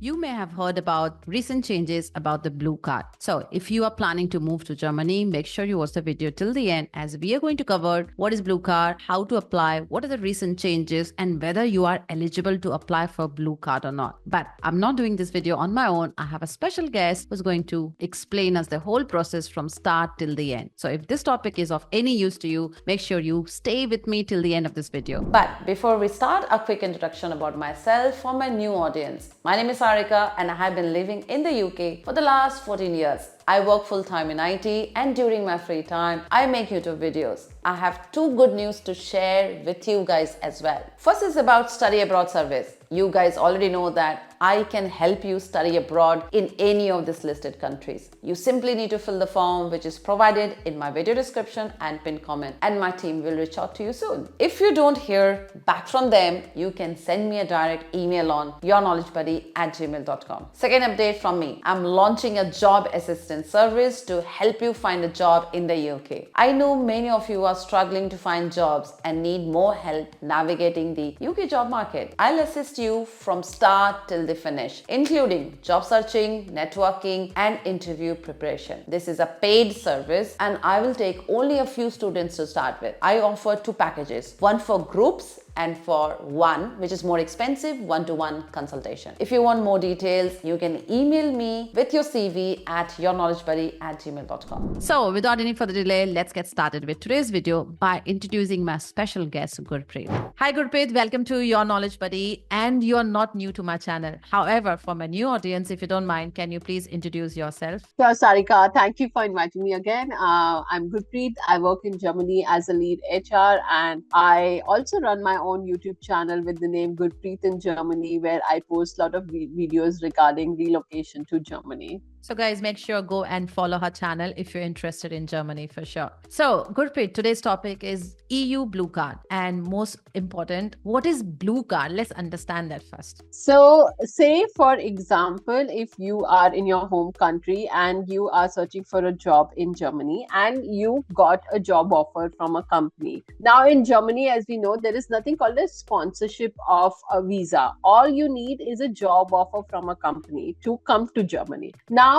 You may have heard about recent changes about the blue card. So if you are planning to move to Germany, make sure you watch the video till the end as we are going to cover what is blue card, how to apply, what are the recent changes, and whether you are eligible to apply for blue card or not. But I'm not doing this video on my own. I have a special guest who's going to explain us the whole process from start till the end. So if this topic is of any use to you, make sure you stay with me till the end of this video. But before we start, a quick introduction about myself for my new audience. My name is and I have been living in the UK for the last 14 years. I work full-time in IT and during my free time, I make YouTube videos. I have two good news to share with you guys as well. First is about study abroad service. You guys already know that I can help you study abroad in any of these listed countries. You simply need to fill the form which is provided in my video description and pinned comment, and my team will reach out to you soon. If you don't hear back from them, you can send me a direct email on yourknowledgebuddy@gmail.com. Second update from me, I'm launching a job assistance service to help you find a job in the UK. I know many of you are struggling to find jobs and need more help navigating the UK job market. I'll assist you from start till the finish, including job searching, networking, and interview preparation. This is a paid service and I will take only a few students to start with. I offer two packages, one for groups and for one, which is more expensive, one-to-one consultation. If you want more details, you can email me with your CV at yourknowledgebuddy@gmail.com. So without any further delay, let's get started with today's video by introducing my special guest, Gurpreet. Hi Gurpreet, welcome to Your Knowledge Buddy, and you're not new to my channel. However, for my new audience, if you don't mind, can you please introduce yourself? Sure, Sarika. Thank you for inviting me again. I'm Gurpreet. I work in Germany as a lead HR, and I also run my own YouTube channel with the name Gurpreet in Germany, where I post a lot of videos regarding relocation to Germany. So guys, make sure go and follow her channel if you're interested in Germany for sure. So Gurpreet, today's topic is EU blue card, and most important, what is blue card? Let's understand that first. So say for example, if you are in your home country and you are searching for a job in Germany and you got a job offer from a company. Now in Germany, as we know, there is nothing called a sponsorship of a visa. All you need is a job offer from a company to come to Germany. Now,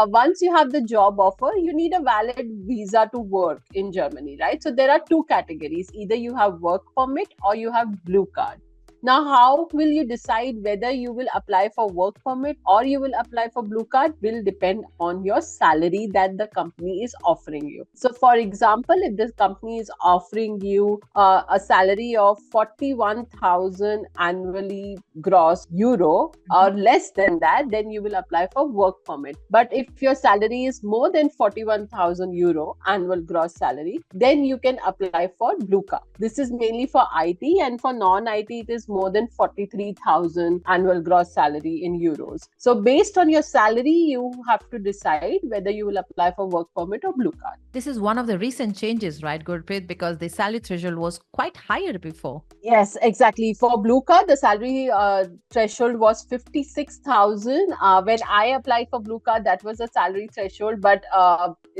once you have the job offer, you need a valid visa to work in Germany, right? So there are two categories. Either you have work permit or you have blue card. Now, how will you decide whether you will apply for work permit or you will apply for blue card will depend on your salary that the company is offering you. So, for example, if this company is offering you a salary of 41,000 annually gross euro or less than that, then you will apply for work permit. But if your salary is more than 41,000 euro annual gross salary, then you can apply for blue card. This is mainly for IT, and for non-IT, it is more than 43,000 annual gross salary in euros. So based on your salary, you have to decide whether you will apply for work permit or blue card. This is one of the recent changes, right, Gurpreet? Because the salary threshold was quite higher before. Yes, exactly. For blue card, the salary threshold was 56,000. When I applied for blue card, that was a salary threshold. But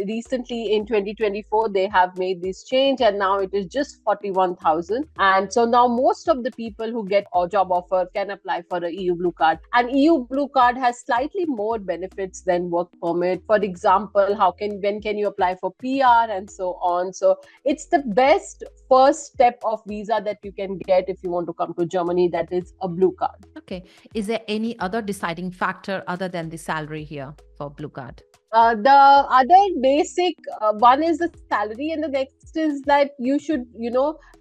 recently in 2024, they have made this change and now it is just 41,000. And so now most of the people who get a job offer can apply for a EU blue card. And EU blue card has slightly more benefits than work permit. For example, when can you apply for PR and so on. So it's the best first step of visa that you can get if you want to come to Germany, that is a blue card. Okay. Is there any other deciding factor other than the salary here for blue card? The other basic one is the salary, and the next is that you should,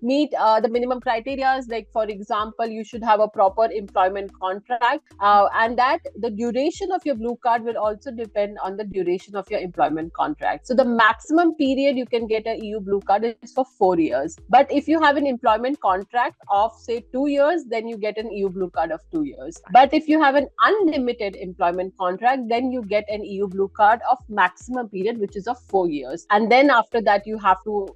meet the minimum criteria. Like, for example, you should have a proper employment contract, and that the duration of your blue card will also depend on the duration of your employment contract. So the maximum period you can get an EU blue card is for 4 years. But if you have an employment contract of say 2 years, then you get an EU blue card of 2 years. But if you have an unlimited employment contract, then you get an EU blue card of maximum period, which is of 4 years. And then after that,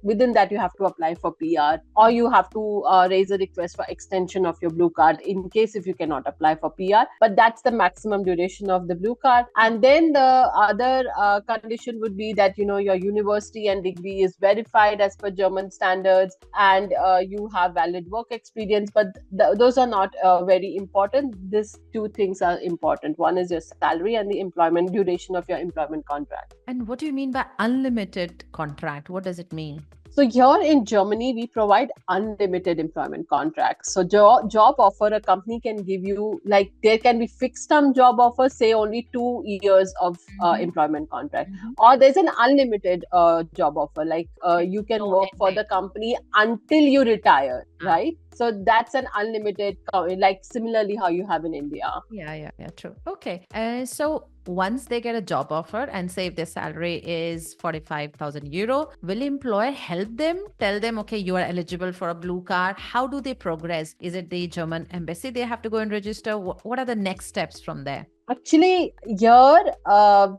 within that, you have to apply for PR, or you have to raise a request for extension of your blue card in case if you cannot apply for PR. But that's the maximum duration of the blue card. And then the other condition would be that, your university and degree is verified as per German standards, and you have valid work experience. But those are not very important. These two things are important. One is your salary and the employment duration of your employment contract. And what do you mean by unlimited contract? What does it mean? So here in Germany, we provide unlimited employment contracts. So job offer, a company can give you, like there can be fixed term job offers, say only 2 years of employment contract, or there's an unlimited job offer, like you can work for the company until you retire, right? So that's an unlimited, like similarly how you have in India. Yeah, true. Okay. So once they get a job offer and say if their salary is 45,000 euro, will employer help them, tell them, okay, you are eligible for a blue card? How do they progress? Is it the German embassy they have to go and register? What are the next steps from there? Actually, here,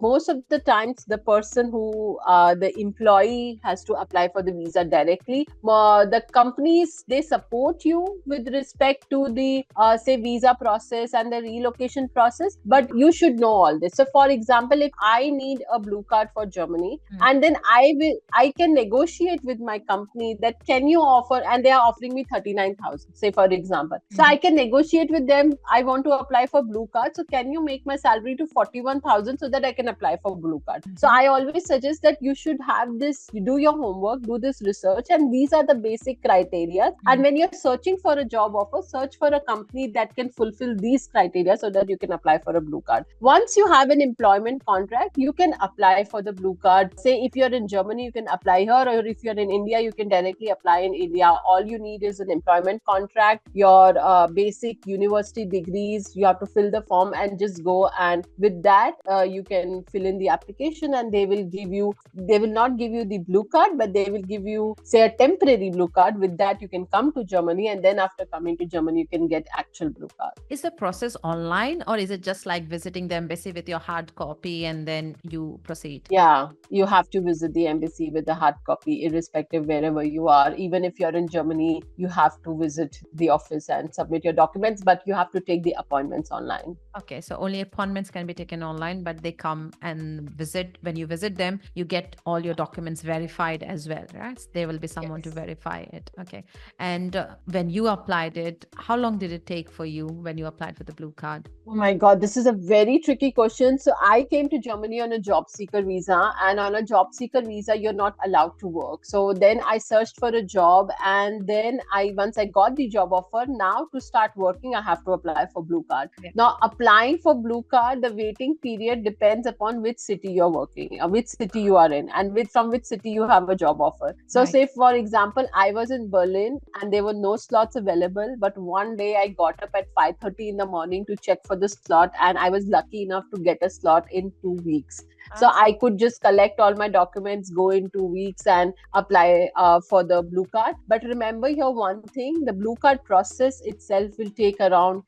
most of the times, the person who, the employee has to apply for the visa directly. The companies, they support you with respect to the, say, visa process and the relocation process, but you should know all this. So, for example, if I need a blue card for Germany, and then I can negotiate with my company that can you offer, and they are offering me 39,000, say, for example. So, I can negotiate with them. I want to apply for blue card. So, can you make my salary to 41,000 so that I can apply for blue card? So I always suggest that you should have this, you do your homework, do this research, and these are the basic criteria. And when you're searching for a job offer, search for a company that can fulfill these criteria so that you can apply for a blue card. Once you have an employment contract, you can apply for the blue card. Say if you're in Germany, you can apply here, or if you're in India, you can directly apply in India. All you need is an employment contract, your basic university degrees. You have to fill the form and just go, and with that you can fill in the application, and they will not give you the blue card, but they will give you, say, a temporary blue card. With that you can come to Germany, and then after coming to Germany you can get actual blue card. Is the process online, or is it just like visiting the embassy with your hard copy and then you proceed? Yeah, you have to visit the embassy with the hard copy, irrespective wherever you are. Even if you're in Germany, you have to visit the office and submit your documents, but you have to take the appointments online. Okay, so only appointments can be taken online, but they come and visit. When you visit them, you get all your documents verified as well, right? There will be someone to verify it. Okay. And when you applied it, how long did it take for you when you applied for the blue card? Oh my God, this is a very tricky question. So I came to Germany on a job seeker visa, and on a job seeker visa, you're not allowed to work. So then I searched for a job, and then once I got the job offer, now to start working, I have to apply for blue card. Yeah. Now applying for blue card, the waiting period depends upon which city you're working, which city you are in, and from which city you have a job offer. So say for example, I was in Berlin and there were no slots available, but one day I got up at 5:30 in the morning to check for the slot, and I was lucky enough to get a slot in 2 weeks. So I could just collect all my documents, go in 2 weeks and apply for the blue card. But remember here one thing, the blue card process itself will take around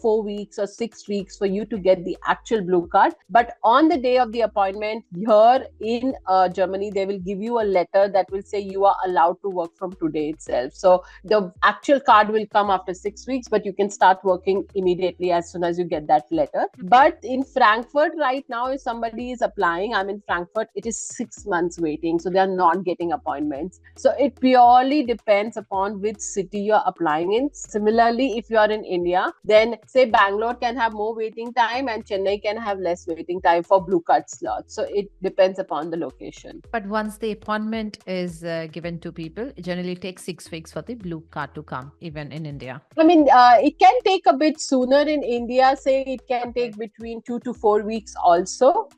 4 weeks or 6 weeks for you to get the actual blue card. But on the day of the appointment here in Germany, they will give you a letter that will say you are allowed to work from today itself. So the actual card will come after 6 weeks, but you can start working immediately as soon as you get that letter. But in Frankfurt right now, if somebody is applying, I'm in Frankfurt, it is 6 months waiting. So they are not getting appointments. So it purely depends upon which city you're applying in. Similarly, if you are in India, then say Bangalore can have more waiting time and Chennai can have less waiting time for blue card slots. So it depends upon the location. But once the appointment is given to people, it generally takes 6 weeks for the blue card to come, even in India. I mean, it can take a bit sooner in India. Say it can take between 2 to 4 weeks also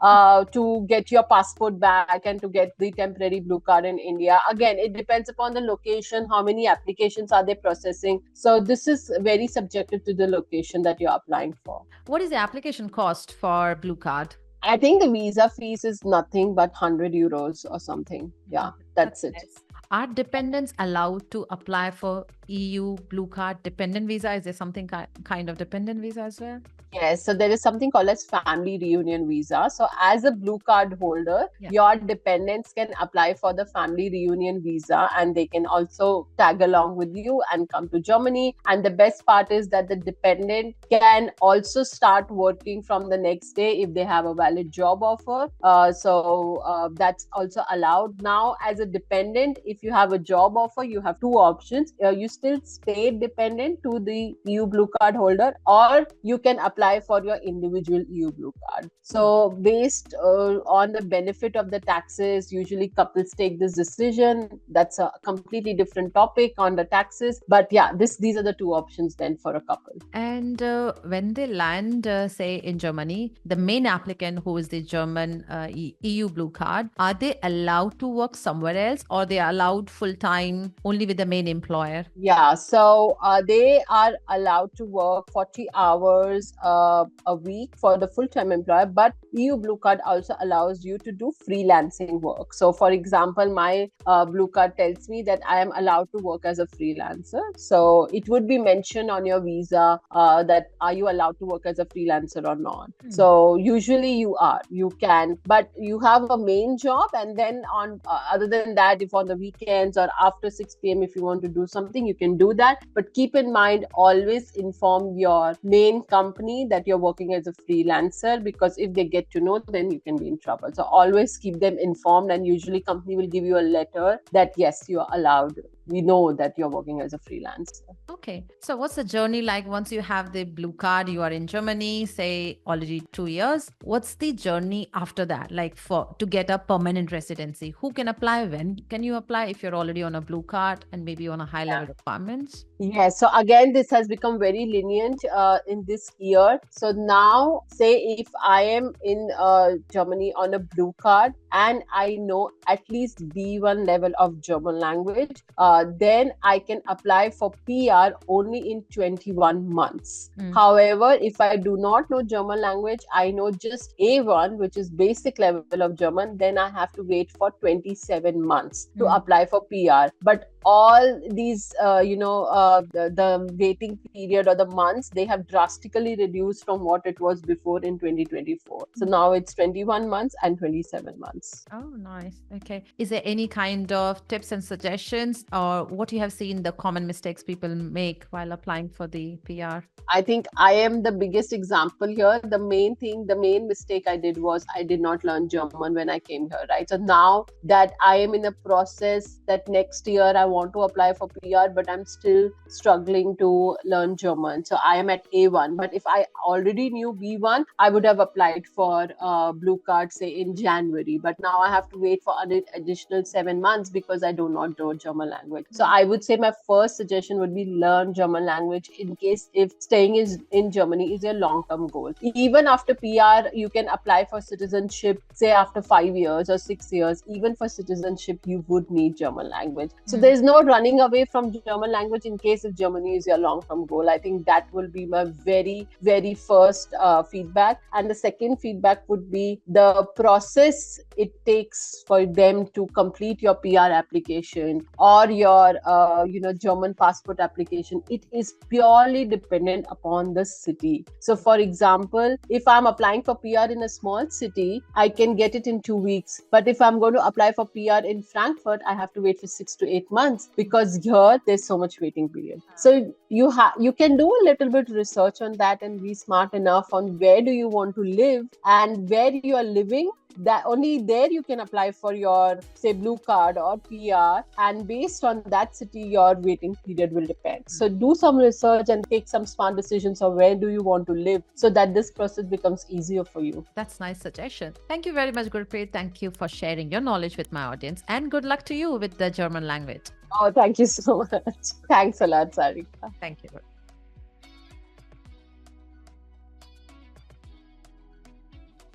to get your passport back and to get the temporary blue card in India. Again, it depends upon the location, how many applications are they processing. So this is very subjective to the location that you're applying for. What is the application cost for blue card? I think the visa fees is nothing but 100 euros or something. Yeah, that's it. Are dependents allowed to apply for EU blue card dependent visa? Is there something kind of dependent visa as well? Yes, so there is something called as family reunion visa. So as a blue card holder, your dependents can apply for the family reunion visa, and they can also tag along with you and come to Germany. And the best part is that the dependent can also start working from the next day if they have a valid job offer. So that's also allowed. Now, as a dependent, if you have a job offer, you have two options. You still stay dependent to the EU blue card holder, or you can apply for your individual EU blue card. So based on the benefit of the taxes, usually couples take this decision. That's a completely different topic on the taxes. But yeah, these are the two options then for a couple. And when they land, say in Germany, the main applicant who is the German EU blue card, are they allowed to work somewhere else, or they are allowed full time only with the main employer? Yeah, so they are allowed to work 40 hours a week for the full-time employer, but EU blue card also allows you to do freelancing work. So for example, my blue card tells me that I am allowed to work as a freelancer. So it would be mentioned on your visa that are you allowed to work as a freelancer or not. So usually you can, but you have a main job, and then on other than that, if on the weekends or after 6 p.m. if you want to do something, you can do that. But keep in mind, always inform your main company that you're working as a freelancer, because if they get to know, then you can be in trouble. So always keep them informed, and usually company will give you a letter that yes, you are allowed. We know that you're working as a freelancer. Okay. So what's the journey like once you have the blue card? You are in Germany, say already 2 years. What's the journey after that? Like to get a permanent residency? Who can apply? When can you apply if you're already on a blue card and maybe on a high level requirements? Yes. So again, this has become very lenient in this year. So now, say if I am in Germany on a blue card and I know at least B1 level of German language, then I can apply for PR only in 21 months. However, if I do not know German language, I know just A1, which is basic level of German, then I have to wait for 27 months to apply for PR. But all these, the waiting period or the months, they have drastically reduced from what it was before in 2024. So now it's 21 months and 27 months. Oh, nice. Okay. Is there any kind of tips and suggestions, or what you have seen the common mistakes people make while applying for the PR? I think I am the biggest example here. The main mistake I did was I did not learn German when I came here, right? So now that I am in a process that next year I want to apply for PR, but I'm still struggling to learn German. So I am at A1. But if I already knew B1, I would have applied for blue card, say in January. But now I have to wait for an additional 7 months because I do not know German language. So I would say my first suggestion would be learn German language in case if staying in Germany is your long-term goal. Even after PR, you can apply for citizenship, say after 5 years or 6 years. Even for citizenship, you would need German language. So there's no running away from German language in case if Germany is your long-term goal. I think that will be my very, very first feedback. And the second feedback would be the process it takes for them to complete your PR application or your German passport application. It is purely dependent upon the city. So for example, if I'm applying for PR in a small city, I can get it in 2 weeks. But if I'm going to apply for PR in Frankfurt, I have to wait for 6 to 8 months because here there's so much waiting period. So you can do a little bit research on that and be smart enough on where do you want to live and where you are living. That only there you can apply for your, say, blue card or PR, and based on that city your waiting period will depend. So do some research and take some smart decisions of where do you want to live so that this process becomes easier for you. That's nice suggestion. Thank you very much, Gurpreet. Thank you for sharing your knowledge with my audience, and good luck to you with the German language. Oh, thank you so much. Thanks a lot, Sarika. Thank you.